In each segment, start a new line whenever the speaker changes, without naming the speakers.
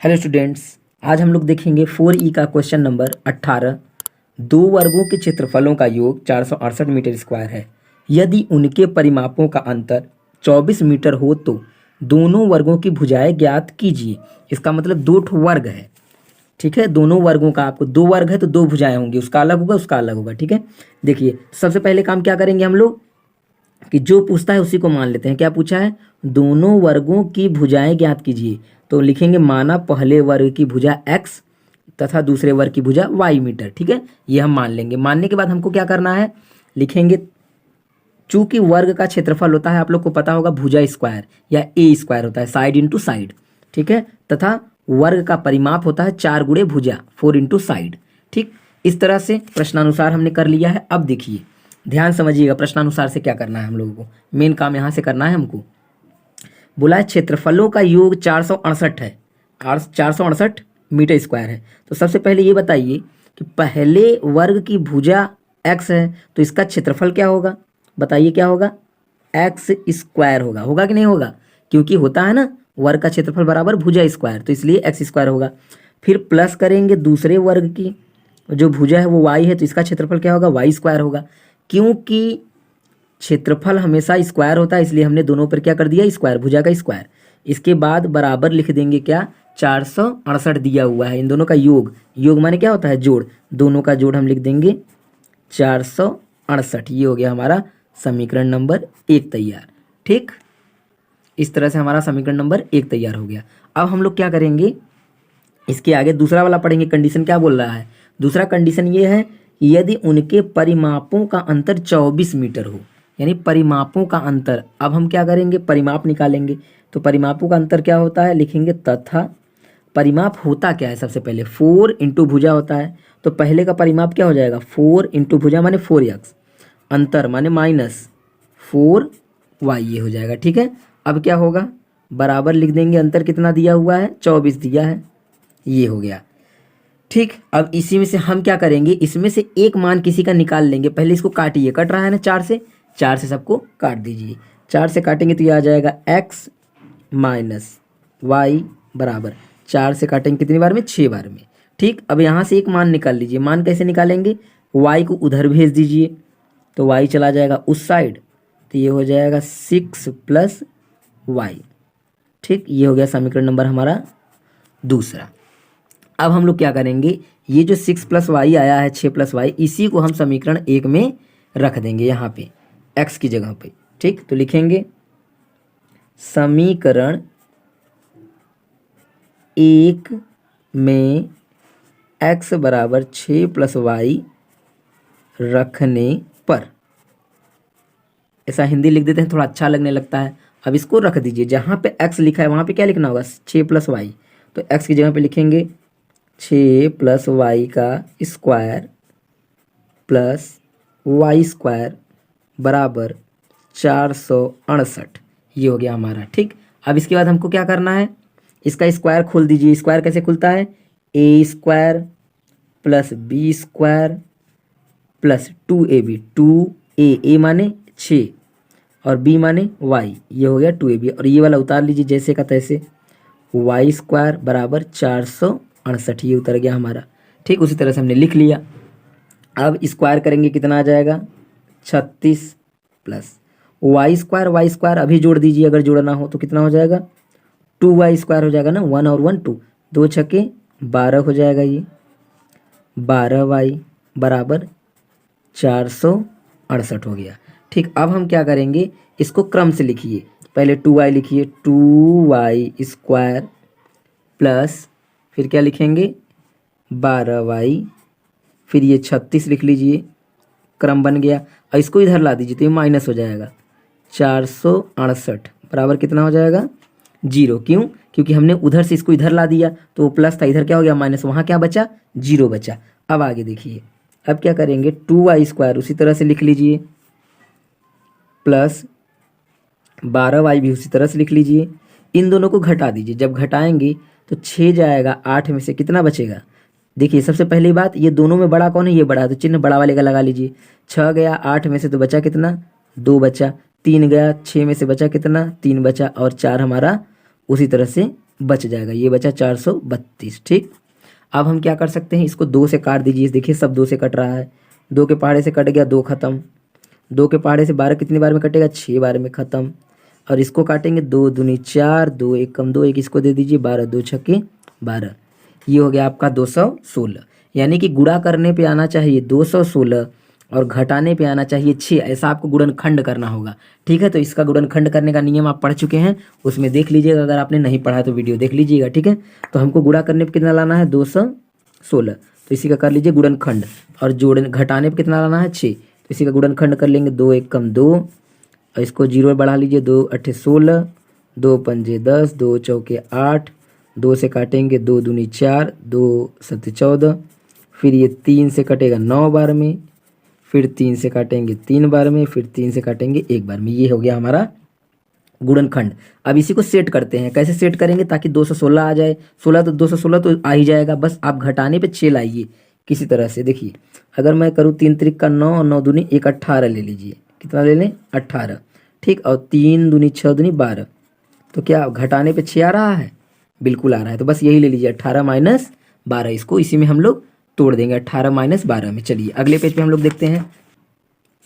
Hello students, आज हम लोग देखेंगे 4E का क्वेश्चन नंबर 18। दो वर्गों के क्षेत्रफलों का योग 468 मीटर स्क्वायर है। यदि उनके परिमापों का अंतर 24 मीटर हो तो दोनों वर्गों की भुजाएं ज्ञात कीजिए। इसका मतलब दो ठो वर्ग है, ठीक है। दोनों वर्गों का, आपको दो वर्ग है तो दो भुजाएं होंगी, उसका अलग होगा उसका अलग होगा, ठीक है। देखिए, सबसे पहले काम क्या करेंगे हम लोग कि जो पूछता है उसी को मान लेते हैं। क्या पूछा है? दोनों वर्गों की भुजाएं ज्ञात कीजिए। तो लिखेंगे माना पहले वर्ग की भुजा x तथा दूसरे वर्ग की भुजा y मीटर, ठीक है। ये हम मान लेंगे। मानने के बाद हमको क्या करना है, लिखेंगे चूंकि वर्ग का क्षेत्रफल होता है, आप लोग को पता होगा, भुजा स्क्वायर या ए स्क्वायर होता है, साइड इंटू साइड, ठीक है। तथा वर्ग का परिमाप होता है 4 गुणे भुजा, 4 इंटू साइड, ठीक। इस तरह से प्रश्नानुसार हमने कर लिया है। अब देखिए, ध्यान समझिएगा, प्रश्नानुसार से क्या करना है हम लोगों को। मेन काम यहाँ से करना है हमको। बोला है क्षेत्रफलों का योग 468 है, 468 मीटर स्क्वायर है। तो सबसे पहले ये बताइए कि पहले वर्ग की भुजा x है तो इसका क्षेत्रफल क्या होगा? बताइए क्या होगा? एक्स स्क्वायर होगा। होगा कि नहीं होगा? क्योंकि होता है ना, वर्ग का क्षेत्रफल बराबर भुजा स्क्वायर, तो इसलिए एक्स स्क्वायर होगा। फिर प्लस करेंगे दूसरे वर्ग की जो भुजा है वो y है, तो इसका क्षेत्रफल क्या होगा? वाई स्क्वायर होगा। क्योंकि क्षेत्रफल हमेशा स्क्वायर होता है, इसलिए हमने दोनों पर क्या कर दिया? स्क्वायर, भुजा का स्क्वायर। इसके बाद बराबर लिख देंगे क्या? 468 दिया हुआ है, इन दोनों का योग। योग माने क्या होता है? जोड़। दोनों का जोड़ हम लिख देंगे 468। ये हो गया हमारा समीकरण नंबर 1 तैयार, ठीक। इस तरह से हमारा समीकरण नंबर 1 तैयार हो गया। अब हम लोग क्या करेंगे, इसके आगे दूसरा वाला पढ़ेंगे। कंडीशन क्या बोल रहा है? दूसरा कंडीशन ये है, यदि उनके परिमापों का अंतर 24 मीटर हो, यानी परिमापों का अंतर। अब हम क्या करेंगे? परिमाप निकालेंगे। तो परिमापों का अंतर क्या होता है? लिखेंगे तथा परिमाप होता क्या है? सबसे पहले 4 इंटू भुजा होता है, तो पहले का परिमाप क्या हो जाएगा? 4 इंटू भुजा माने 4x, अंतर माने -4y, ये हो जाएगा, ठीक है। अब क्या होगा? बराबर लिख देंगे, अंतर कितना दिया हुआ है? 24 दिया है, ये हो गया, ठीक। अब इसी में से हम क्या करेंगे, इसमें से एक मान किसी का निकाल लेंगे। पहले इसको काटिए, कट रहा है ना 4 से, 4 से सबको काट दीजिए। 4 से काटेंगे तो ये आ जाएगा x माइनस वाई बराबर 4 से काटेंगे कितनी बार में? 6 बार में, ठीक। अब यहाँ से एक मान निकाल लीजिए। मान कैसे निकालेंगे? y को उधर भेज दीजिए, तो y चला जाएगा उस साइड, तो ये हो जाएगा 6 + y, ठीक। ये हो गया समीकरण नंबर हमारा दूसरा। अब हम लोग क्या करेंगे, ये जो 6 + y आया है, 6 + y, इसी को हम समीकरण 1 में रख देंगे, यहाँ पे x की जगह पे, ठीक। तो लिखेंगे समीकरण 1 में x बराबर 6 + y रखने पर, ऐसा हिंदी लिख देते हैं, थोड़ा अच्छा लगने लगता है। अब इसको रख दीजिए, जहाँ पे x लिखा है वहाँ पे क्या लिखना होगा? 6 + y, तो x की जगह पे लिखेंगे 6 + y का स्क्वायर प्लस वाई स्क्वायर बराबर 468। ये हो गया हमारा, ठीक। अब इसके बाद हमको क्या करना है, इसका स्क्वायर खोल दीजिए। स्क्वायर कैसे खुलता है? a square plus b square plus 2ab, 2a माने 6 और b माने y, ये हो गया 2ab। और ये वाला उतार लीजिए जैसे का तैसे, वाई स्क्वायर बराबर 468, ये उतर गया हमारा, ठीक। उसी तरह से हमने लिख लिया। अब स्क्वायर करेंगे, कितना आ जाएगा? 36 प्लस वाई स्क्वायर अभी जोड़ दीजिए, अगर जोड़ना हो तो कितना हो जाएगा? 2y स्क्वायर हो जाएगा ना, 1 और 1 2, 2 छक्के 12 हो जाएगा, ये 12y बराबर 468 हो गया, ठीक। अब हम क्या करेंगे, इसको क्रम से लिखिए। पहले 2y लिखिए, 2y स्क्वायर प्लस फिर क्या लिखेंगे? 12y, फिर ये 36 लिख लीजिए, क्रम बन गया। और इसको इधर ला दीजिए तो ये माइनस हो जाएगा, 468 बराबर कितना हो जाएगा? 0। क्यों? क्योंकि हमने उधर से इसको इधर ला दिया तो वो प्लस था, इधर क्या हो गया? माइनस। वहाँ क्या बचा? 0 बचा। अब आगे देखिए, अब क्या करेंगे, 2y स्क्वायर उसी तरह से लिख लीजिए प्लस 12y भी उसी तरह से लिख लीजिए। इन दोनों को घटा दीजिए, जब घटाएंगे तो 6 जाएगा, 8 में से कितना बचेगा? देखिए, सबसे पहली बात, ये दोनों में बड़ा कौन है? ये बड़ा है, तो चिन्ह बड़ा वाले का लगा लीजिए। 6 गया 8 में से तो बचा कितना? 2 बचा। 3 गया 6 में से बचा कितना? 3 बचा। और 4 हमारा उसी तरह से बच जाएगा, ये बचा 432। ठीक, अब हम क्या कर सकते हैं, इसको 2 से काट दीजिए। देखिए सब 2 से कट रहा है, 2 के पहाड़े से कट गया, 2 खत्म। 2 के पहाड़े से 12 कितनी बार में कटेगा, 6 बार में खत्म। और इसको काटेंगे, 2 दूनी 4, 2 एक कम 2, एक इसको दे दीजिए, 12 2 छक्के 12। ये हो गया आपका 216। यानी कि गुणा करने पे आना चाहिए 216 और घटाने पे आना चाहिए 6, ऐसा आपको गुणनखंड करना होगा। ठीक है, तो इसका गुणनखंड करने का नियम आप पढ़ चुके हैं, उसमें देख लीजिएगा। अगर आपने नहीं पढ़ा तो वीडियो देख लीजिएगा। ठीक है, तो हमको गुणा करने पे कितना लाना है, 216, तो इसी का कर लीजिए गुणनखंड। और जोड़ने घटाने पे कितना लाना है, 6, तो इसी का गुणनखंड कर लेंगे, 2 एक कम 2, और इसको 0 बढ़ा लीजिए, 2 अट्ठे 16, 2 पंजे 10, 2 चौके 8, 2 से काटेंगे, 2 दूनी 4, 2 सत्ते 14, फिर ये 3 से कटेगा 9 बार में, फिर 3 से काटेंगे 3 बार में, फिर 3 से काटेंगे 1 बार में। ये हो गया हमारा गुणनखंड। अब इसी को सेट करते हैं, कैसे सेट करेंगे ताकि 216 आ जाए, 16 तो 216 तो आ ही जाएगा, बस आप घटाने पे 6 लाइए किसी तरह से। देखिए अगर मैं करूँ 3 त्रिक का 9 और 9 दूनी 1 18 ले लीजिए, कितना ले लें, 18। ठीक, और 3 दूनी 6 दूनी 12, तो क्या घटाने पे 6 आ रहा है, बिल्कुल आ रहा है। तो बस यही ले लीजिए, 18 माइनस 12, इसको इसी में हम लोग तोड़ देंगे, 18 माइनस 12 में। चलिए अगले पेज पे हम लोग देखते हैं।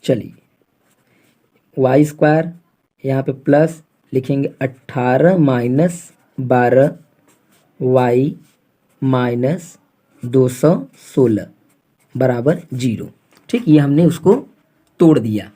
चलिए वाई स्क्वायर, यहाँ पे प्लस लिखेंगे 18 माइनस 12 वाई माइनस 216 बराबर 0। ठीक, ये हमने उसको तोड़ दिया।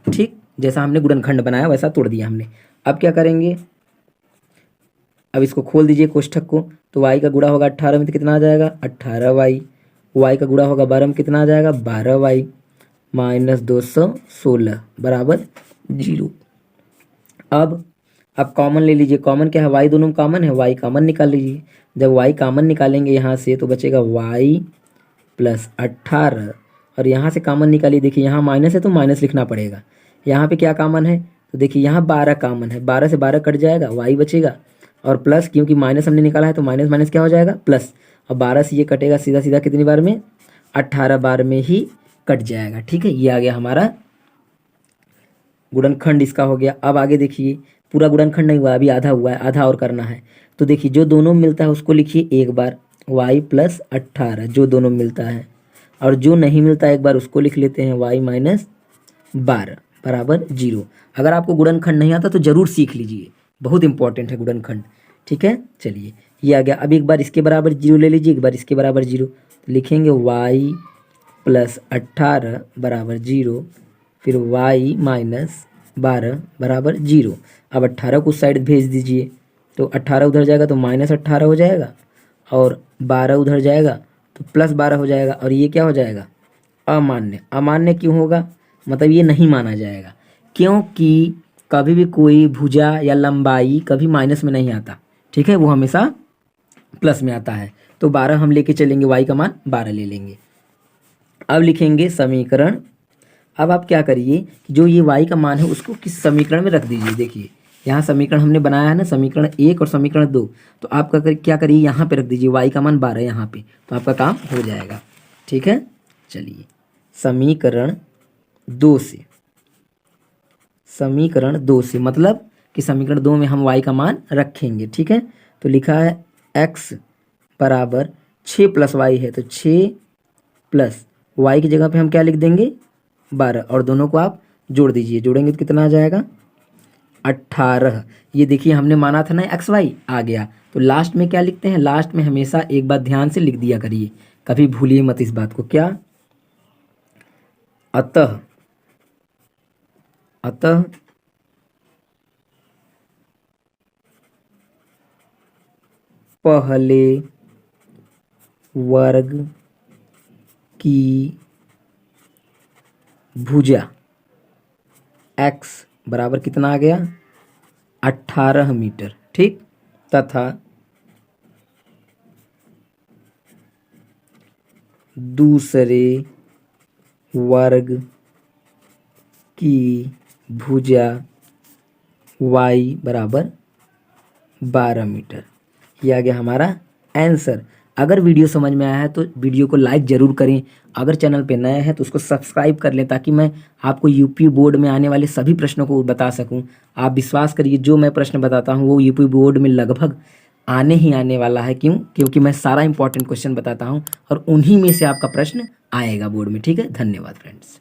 ठीक, जैसा हमने गुणनखंड बनाया वैसा तोड़ दिया हमने। अब क्या करेंगे, अब इसको खोल दीजिए कोष्ठक को, तो y का गुणा होगा 18 में तो कितना आ जाएगा, 18y। y का गुणा होगा 12 में कितना आ जाएगा, 12y माइनस 216 बराबर 0। अब कॉमन ले लीजिए, कॉमन क्या है, y दोनों में कॉमन है, y कॉमन निकाल लीजिए। जब y कॉमन निकालेंगे यहाँ से तो बचेगा y प्लस 18, और यहाँ से कॉमन निकालिए। देखिए यहाँ माइनस है तो माइनस लिखना पड़ेगा। यहाँ पे क्या कॉमन है, तो देखिए यहाँ 12 कॉमन है, 12 से 12 कट जाएगा, y बचेगा, और प्लस क्योंकि माइनस हमने निकाला है तो माइनस माइनस क्या हो जाएगा, प्लस। और 12 से ये कटेगा सीधा सीधा कितनी बार में, 18 बार में ही कट जाएगा। ठीक है, ये आ गया हमारा गुणनखंड, इसका हो गया। अब आगे देखिए, पूरा गुणनखंड नहीं हुआ, अभी आधा हुआ है, आधा और करना है। तो देखिए जो दोनों मिलता है उसको लिखिए एक बार, y प्लस 18 जो दोनों मिलता है, और जो नहीं मिलता एक बार उसको लिख लेते हैं y माइनस 12 बराबर 0। अगर आपको गुणनखंड नहीं आता तो ज़रूर सीख लीजिए, बहुत इंपॉर्टेंट है गुणनखंड। ठीक है, चलिए ये आ गया। अब एक बार इसके बराबर 0 ले लीजिए, एक बार इसके बराबर 0, तो लिखेंगे y प्लस 18 बराबर 0, फिर y माइनस 12 बराबर 0। अब 18 को उस साइड भेज दीजिए, तो 18 उधर जाएगा तो माइनस 18 हो जाएगा, और 12 उधर जाएगा तो प्लस 12 हो जाएगा, और ये क्या हो जाएगा, अमान्य। अमान्य क्यों होगा, मतलब ये नहीं माना जाएगा, क्योंकि कभी भी कोई भुजा या लंबाई कभी माइनस में नहीं आता। ठीक है, वो हमेशा प्लस में आता है। तो 12 हम लेके चलेंगे, y का मान 12 ले लेंगे। अब लिखेंगे समीकरण। अब आप क्या करिए कि जो ये y का मान है उसको किस समीकरण में रख दीजिए। देखिए यहाँ समीकरण हमने बनाया है ना, समीकरण 1 और समीकरण 2, तो आप क्या करिए, यहाँ पे रख दीजिए y का मान 12 यहाँ पे, तो आपका काम हो जाएगा। ठीक है, चलिए समीकरण 2 से, समीकरण 2 से मतलब कि समीकरण 2 में हम y का मान रखेंगे। ठीक है, तो लिखा है x बराबर 6 प्लस y है, तो 6 प्लस y की जगह पे हम क्या लिख देंगे, 12, और दोनों को आप जोड़ दीजिए, जोड़ेंगे तो कितना आ जाएगा, 18। ये देखिए हमने माना था ना एक्स वाई, आ गया। तो लास्ट में क्या लिखते हैं, लास्ट में हमेशा एक बात ध्यान से लिख दिया करिए, कभी भूलिए मत इस बात को। क्या, अतः, अतः पहले वर्ग की भुजा x बराबर कितना आ गया, 18 मीटर। ठीक, तथा दूसरे वर्ग की भुजा y बराबर 12 मीटर। ये आ गया हमारा आंसर। अगर वीडियो समझ में आया है तो वीडियो को लाइक ज़रूर करें। अगर चैनल पे नए हैं तो उसको सब्सक्राइब कर लें, ताकि मैं आपको यूपी बोर्ड में आने वाले सभी प्रश्नों को बता सकूं। आप विश्वास करिए, जो मैं प्रश्न बताता हूं वो यूपी बोर्ड में लगभग आने ही आने वाला है। क्यों? क्योंकि मैं सारा इंपॉर्टेंट क्वेश्चन बताता हूँ और उन्हीं में से आपका प्रश्न आएगा बोर्ड में। ठीक है, धन्यवाद फ्रेंड्स।